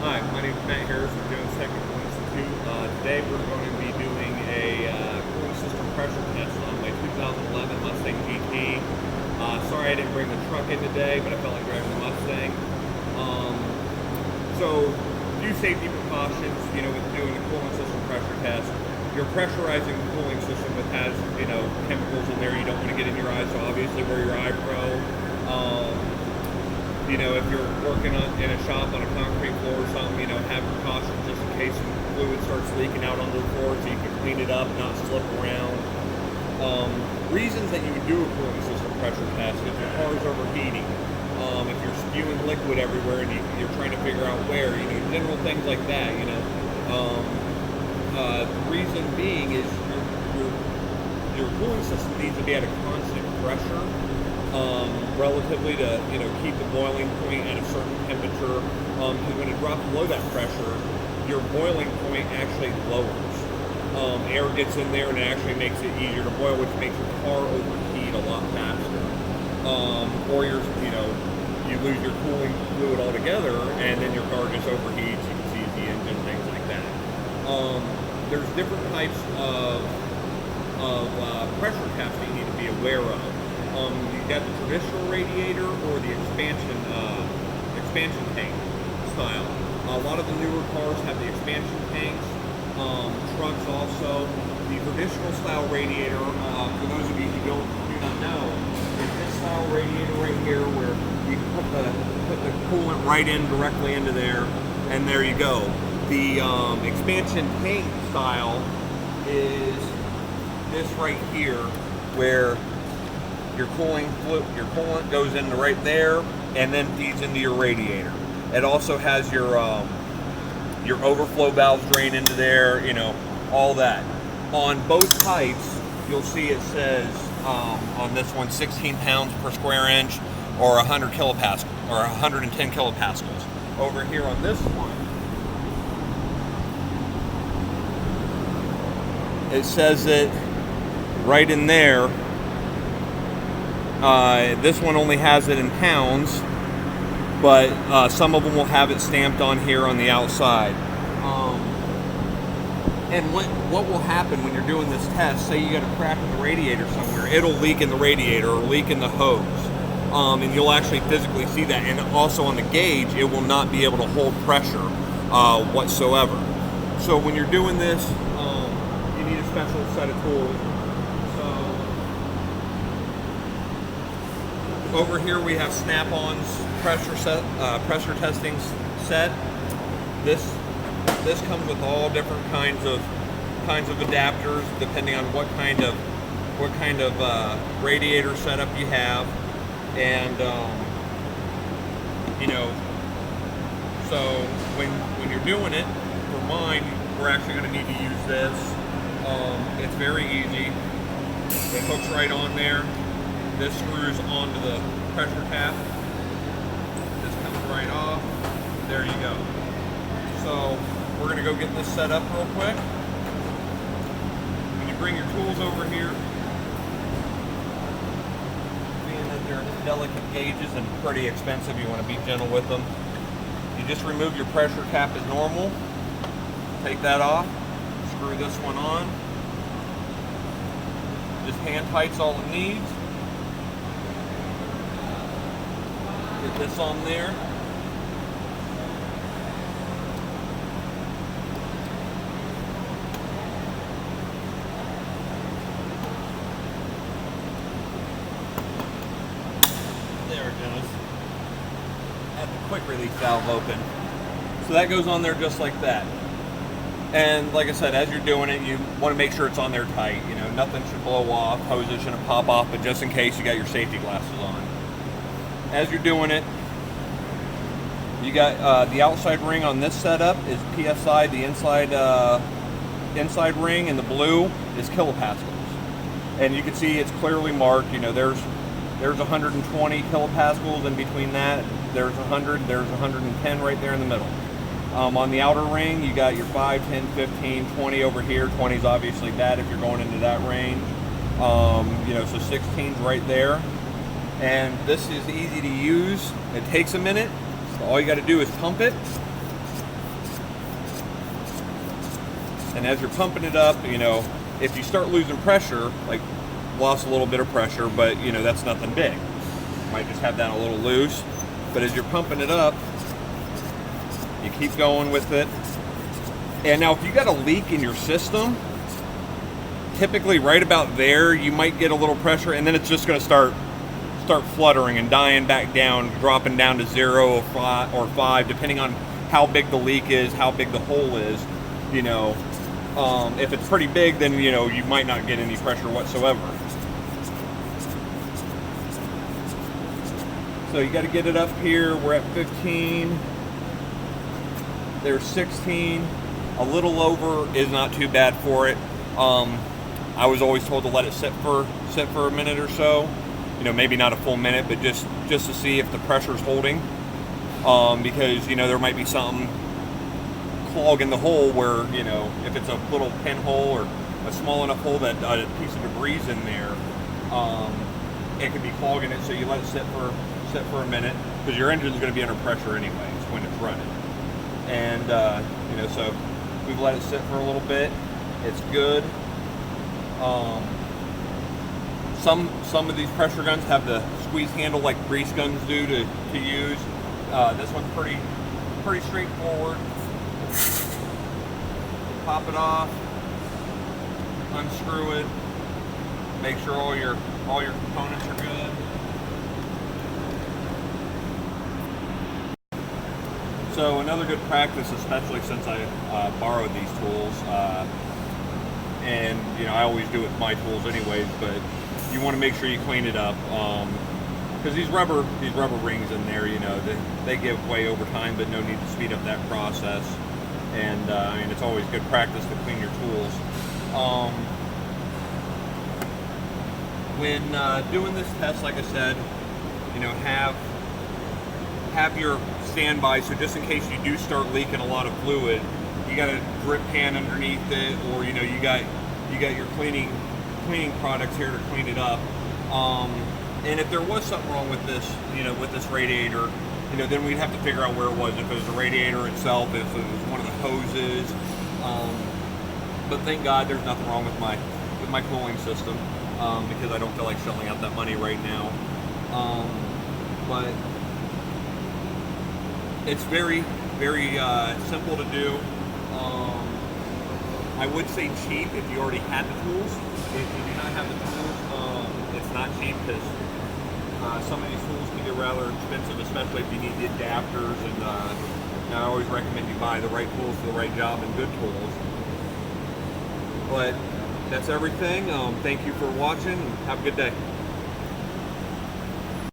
Hi, my name is Matt Harris from Jones Technical Institute. Today we're going to be doing a cooling system pressure test on my 2011 Mustang GT. Sorry I didn't bring the truck in today, but I felt like driving the Mustang. So, few safety precautions, with doing a cooling system pressure test. You're pressurizing the cooling system that has, chemicals in there you don't want to get in your eyes, so obviously wear your eye pro. If you're working in a shop on a concrete floor or something, have precautions just in case some fluid starts leaking out onto the floor so you can clean it up, not slip around. Reasons that you would do a cooling system pressure test: if your car is overheating, if you're spewing liquid everywhere and you're trying to figure out where, general things like that, The reason being is your cooling system needs to be at a constant pressure, relatively to keep the boiling point at a certain temperature. Because when it drops below that pressure, your boiling point actually lowers. Air gets in there and it actually makes it easier to boil, which makes your car overheat a lot faster. Or you lose your cooling fluid altogether, and then your car just overheats. You can seize the engine, things like that. There's different types of pressure caps that you need to be aware of. You got the traditional radiator or the expansion tank style. A lot of the newer cars have the expansion tanks. Trucks also. The traditional style radiator, for those of you who do not know, is this style radiator right here, where you can put the coolant right in directly into there, and there you go. The expansion tank style is this right here, where your coolant goes into right there and then feeds into your radiator. It also has your overflow valves drain into there, all that. On both types, you'll see it says on this one 16 pounds per square inch or 100 kilopascals or 110 kilopascals. Over here on this one, it says it right in there. This one only has it in pounds, but some of them will have it stamped on here on the outside. And what will happen when you're doing this test, say you got a crack in the radiator somewhere, it'll leak in the radiator or leak in the hose. And you'll actually physically see that. And also on the gauge, it will not be able to hold pressure whatsoever. So when you're doing this, you need a special set of tools. Over here we have Snap-on's pressure testing set. This comes with all different kinds of adapters depending on what kind of radiator setup you have, and so when you're doing it, for mine, we're actually going to need to use this. It's very easy. It hooks right on there. This screws onto the pressure cap. This comes right off. There you go. So we're going to go get this set up real quick. When you bring your tools over here, being that they're delicate gauges and pretty expensive, you want to be gentle with them. You just remove your pressure cap as normal. Take that off. Screw this one on. Just hand tight's all it needs. Get this on there. There it goes. Have the quick release valve open. So that goes on there just like that. And like I said, as you're doing it, you want to make sure it's on there tight. Nothing should blow off, hoses shouldn't pop off, but just in case, you got your safety glasses on. As you're doing it, you got the outside ring on this setup is PSI, the inside ring in the blue is kilopascals. And you can see it's clearly marked, there's 120 kilopascals, and between that, there's 100, there's 110 right there in the middle. On the outer ring, you got your 5, 10, 15, 20 over here. 20 is obviously bad if you're going into that range. So 16's right there. And this is easy to use. It takes a minute. So all you got to do is pump it. And as you're pumping it up, you know, if you start losing pressure, like lost a little bit of pressure, but you know, that's nothing big. You might just have that a little loose. But as you're pumping it up, you keep going with it. And now if you got a leak in your system, typically right about there, you might get a little pressure, and then it's just going to start fluttering and dying back down, dropping down to 0 or 5, depending on how big the leak is, how big the hole is. You know, if it's pretty big, then you know you might not get any pressure whatsoever. So you got to get it up here. We're at 15. There's 16. A little over is not too bad for it. I was always told to let it sit for a minute or so. You know, maybe not a full minute, but just to see if the pressure's holding. Because you know there might be something clogging the hole where, you know, if it's a little pinhole or a small enough hole that a piece of debris in there, it could be clogging it. So you let it sit for a minute, because your engine's going to be under pressure anyways when it's running. And you know, so we've let it sit for a little bit. It's good. Some of these pressure guns have the squeeze handle like grease guns do to use. This one's pretty straightforward. Pop it off, unscrew it, make sure all your components are good. So another good practice, especially since I borrowed these tools, and you know I always do it with my tools anyways, but you want to make sure you clean it up, because these rubber rings in there, you know, they give way over time, but no need to speed up that process. And I mean, it's always good practice to clean your tools. When doing this test, like I said, you know, have your standby, so just in case you do start leaking a lot of fluid, you got a drip pan underneath it, or you know, you got your cleaning products here to clean it up. And if there was something wrong with this, you know, with this radiator, you know, then we'd have to figure out where it was. If it was the radiator itself, if it was one of the hoses. But thank God there's nothing wrong with my cooling system, because I don't feel like shelling out that money right now. But it's very, very simple to do. I would say cheap if you already had the tools. If you do not have the tools, it's not cheap, because some of these tools can get rather expensive, especially if you need the adapters. And I always recommend you buy the right tools for the right job and good tools. But that's everything. Thank you for watching. Have a good day.